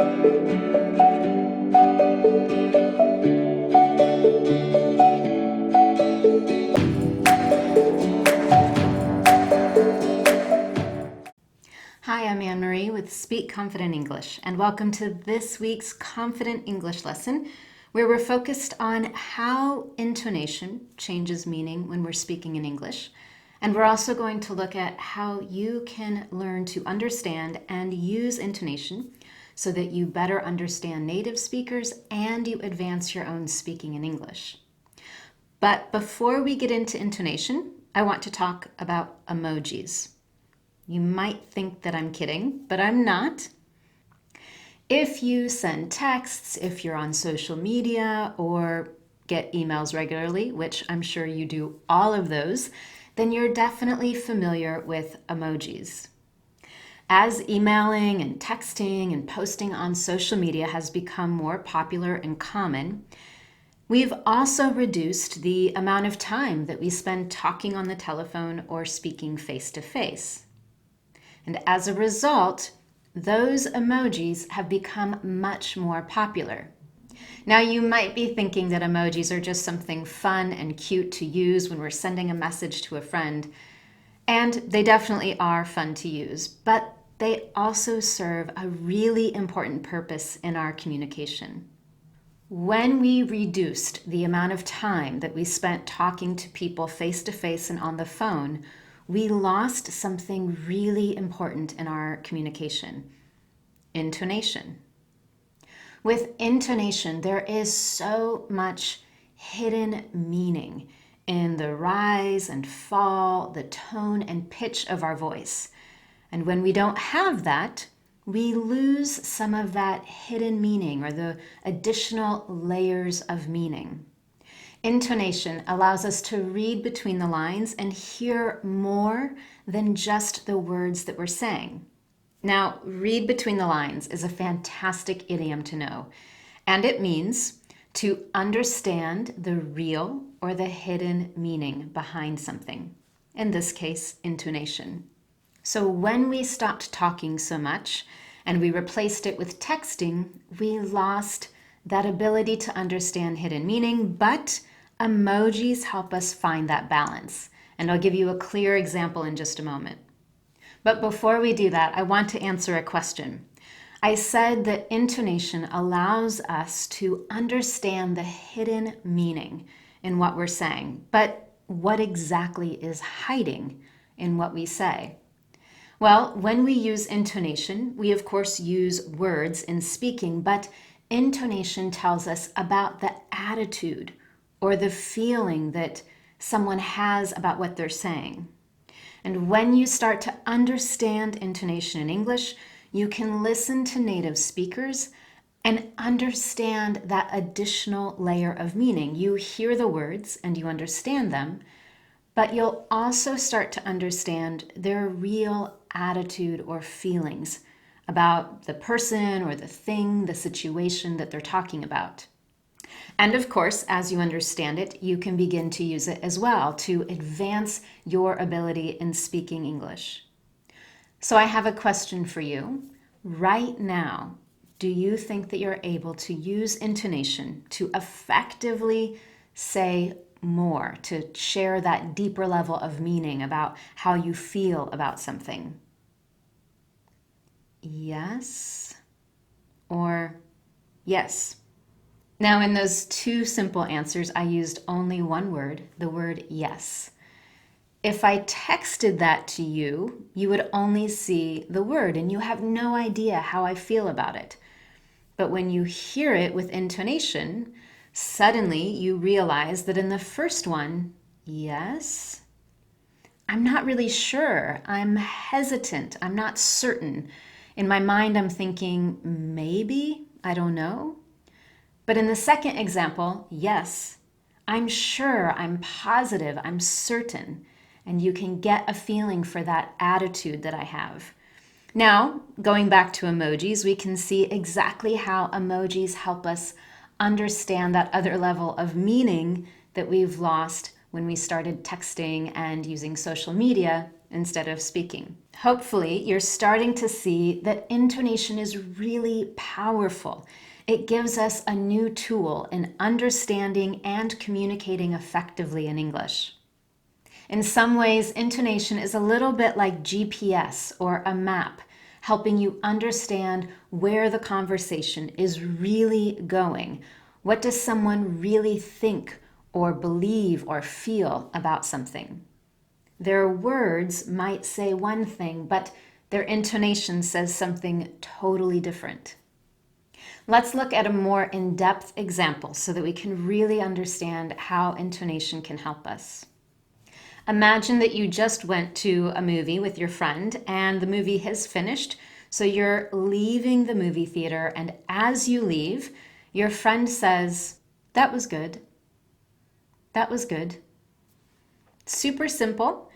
Hi, I'm Annemarie with Speak Confident English, and welcome to this week's Confident English lesson, where we're focused on how intonation changes meaning when we're speaking in English. And we're also going to look at how you can learn to understand and use intonation so that you better understand native speakers and you advance your own speaking in English. But before we get into intonation, I want to talk about emojis. You might think that I'm kidding, but I'm not. If you send texts, if you're on social media, or get emails regularly, which I'm sure you do all of those, then you're definitely familiar with emojis. As emailing and texting and posting on social media has become more popular and common, we've also reduced the amount of time that we spend talking on the telephone or speaking face-to-face. And as a result, those emojis have become much more popular. Now, you might be thinking that emojis are just something fun and cute to use when we're sending a message to a friend, and they definitely are fun to use, but they also serve a really important purpose in our communication. When we reduced the amount of time that we spent talking to people face-to-face and on the phone, we lost something really important in our communication: intonation. With intonation, there is so much hidden meaning in the rise and fall, the tone and pitch of our voice. And when we don't have that, we lose some of that hidden meaning or the additional layers of meaning. Intonation allows us to read between the lines and hear more than just the words that we're saying. Now, read between the lines is a fantastic idiom to know, and it means to understand the real or the hidden meaning behind something, in this case, intonation. So when we stopped talking so much and we replaced it with texting, we lost that ability to understand hidden meaning, but emojis help us find that balance. And I'll give you a clear example in just a moment. But before we do that, I want to answer a question. I said that intonation allows us to understand the hidden meaning in what we're saying. But what exactly is hiding in what we say? Well, when we use intonation, we of course use words in speaking, but intonation tells us about the attitude or the feeling that someone has about what they're saying. And when you start to understand intonation in English, you can listen to native speakers and understand that additional layer of meaning. You hear the words and you understand them, but you'll also start to understand their real attitude or feelings about the person or the thing, the situation that they're talking about. And of course, as you understand it, you can begin to use it as well to advance your ability in speaking English. So I have a question for you. Right now, do you think that you're able to use intonation to effectively say more, to share that deeper level of meaning about how you feel about something? Yes or yes? Now, in those two simple answers, I used only one word, the word yes. If I texted that to you, you would only see the word and you have no idea how I feel about it. But when you hear it with intonation, suddenly you realize that in the first one, yes, I'm not really sure. I'm hesitant. I'm not certain. In my mind, I'm thinking, maybe, I don't know. But in the second example, yes, I'm sure, I'm positive, I'm certain, and you can get a feeling for that attitude that I have. Now, going back to emojis, we can see exactly how emojis help us understand that other level of meaning that we've lost when we started texting and using social media instead of speaking. Hopefully, you're starting to see that intonation is really powerful. It gives us a new tool in understanding and communicating effectively in English. In some ways, intonation is a little bit like GPS or a map, helping you understand where the conversation is really going. What does someone really think or believe or feel about something? Their words might say one thing, but their intonation says something totally different. Let's look at a more in-depth example so that we can really understand how intonation can help us. Imagine that you just went to a movie with your friend and the movie has finished, so you're leaving the movie theater, and as you leave, your friend says, "That was good. That was good." Super simple,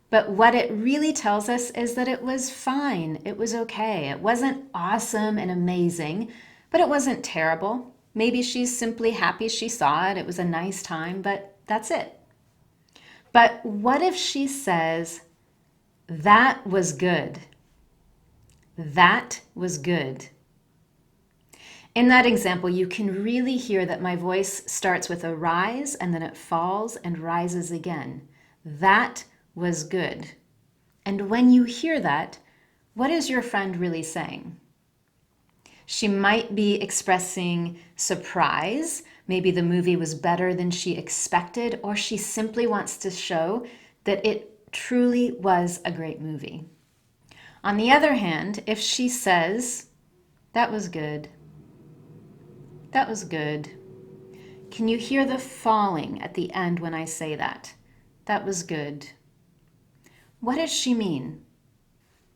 but what it really tells us is that it was fine. It was okay. It wasn't awesome and amazing, but it wasn't terrible. Maybe she's simply happy she saw it. It was a nice time, but that's it. But what if she says, "That was good. That was good"? In that example, you can really hear that my voice starts with a rise and then it falls and rises again. That was good. And when you hear that, what is your friend really saying? She might be expressing surprise. Maybe the movie was better than she expected, or she simply wants to show that it truly was a great movie. On the other hand, if she says, "That was good. That was good." Can you hear the falling at the end when I say that? That was good. What does she mean?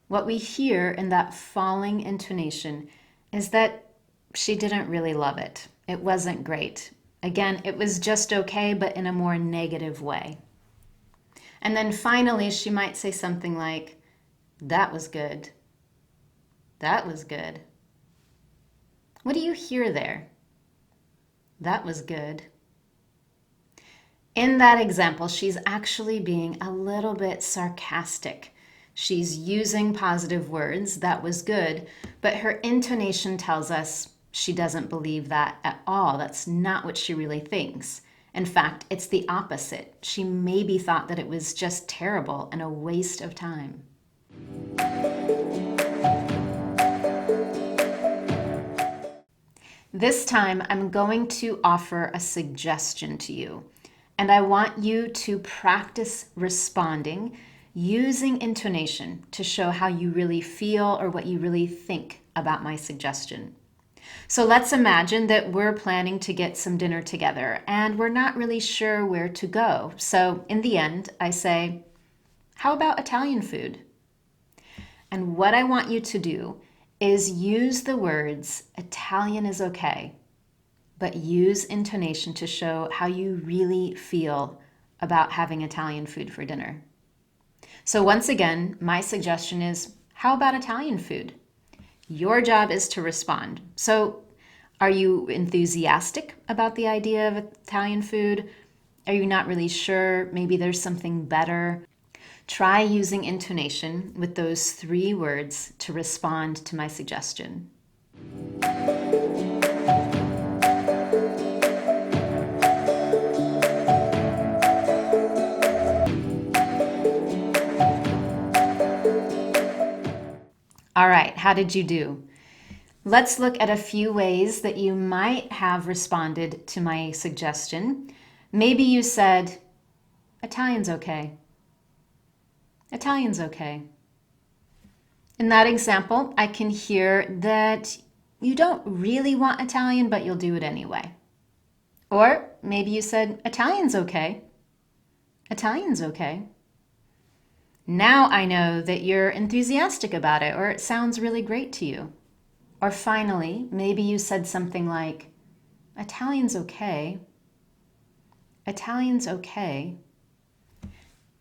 What we hear in that falling intonation is that she didn't really love it. It wasn't great. Again, it was just okay, but in a more negative way. And then finally, she might say something like, "That was good. That was good." What do you hear there? That was good. In that example, she's actually being a little bit sarcastic. She's using positive words, "that was good," but her intonation tells us she doesn't believe that at all. That's not what she really thinks. In fact, it's the opposite. She maybe thought that it was just terrible and a waste of time. This time, I'm going to offer a suggestion to you, and I want you to practice responding using intonation to show how you really feel or what you really think about my suggestion. So let's imagine that we're planning to get some dinner together and we're not really sure where to go. So in the end, I say, "How about Italian food?" And what I want you to do is use the words "Italian is okay," but use intonation to show how you really feel about having Italian food for dinner. So once again, my suggestion is, "How about Italian food?" Your job is to respond. So are you enthusiastic about the idea of Italian food? Are you not really sure? Maybe there's something better. Try using intonation with those 3 words to respond to my suggestion. All right, how did you do? Let's look at a few ways that you might have responded to my suggestion. Maybe you said, "Italian's okay. Italian's okay." In that example, I can hear that you don't really want Italian, but you'll do it anyway. Or maybe you said, "Italian's okay. Italian's okay." Now I know that you're enthusiastic about it, or it sounds really great to you. Or finally, maybe you said something like, "Italian's okay. Italian's okay."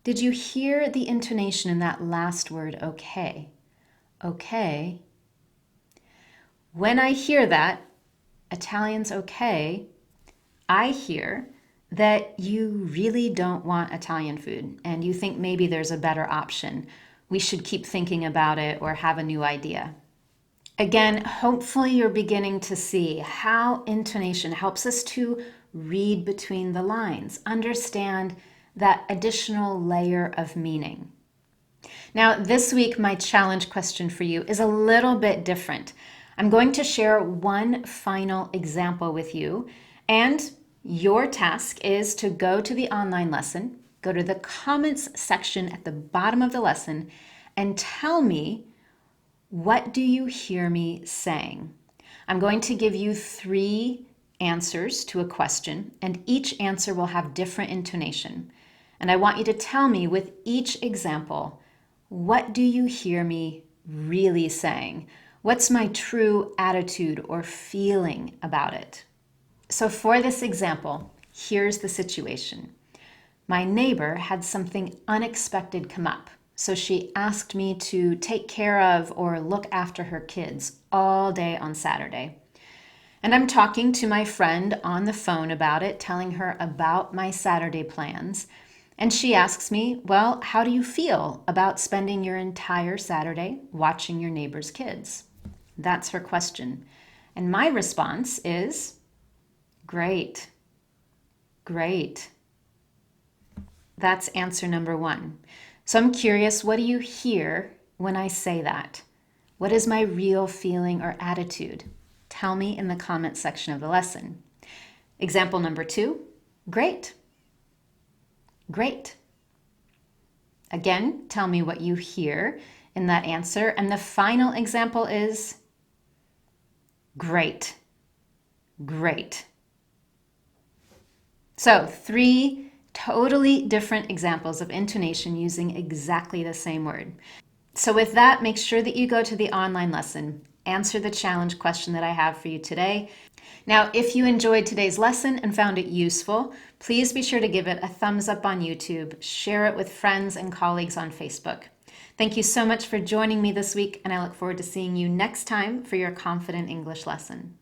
Did you hear the intonation in that last word, okay? Okay. When I hear that, "Italian's okay," I hear that you really don't want Italian food and you think maybe there's a better option. We should keep thinking about it or have a new idea. Again, hopefully you're beginning to see how intonation helps us to read between the lines, understand that additional layer of meaning. Now, this week, my challenge question for you is a little bit different. I'm going to share one final example with you, and your task is to go to the online lesson, go to the comments section at the bottom of the lesson, and tell me, what do you hear me saying? I'm going to give you 3 answers to a question, and each answer will have different intonation. And I want you to tell me with each example, what do you hear me really saying? What's my true attitude or feeling about it? So for this example, here's the situation. My neighbor had something unexpected come up, so she asked me to take care of or look after her kids all day on Saturday. And I'm talking to my friend on the phone about it, telling her about my Saturday plans. And she asks me, well, how do you feel about spending your entire Saturday watching your neighbor's kids? That's her question. And my response is, great, great. That's answer number 1. So I'm curious, what do you hear when I say that? What is my real feeling or attitude? Tell me in the comment section of the lesson. Example number 2, great. Great. Again, tell me what you hear in that answer. And the final example is great. Great. So 3 totally different examples of intonation using exactly the same word. So with that, make sure that you go to the online lesson. Answer the challenge question that I have for you today. Now, if you enjoyed today's lesson and found it useful, please be sure to give it a thumbs up on YouTube, share it with friends and colleagues on Facebook. Thank you so much for joining me this week, and I look forward to seeing you next time for your Confident English lesson.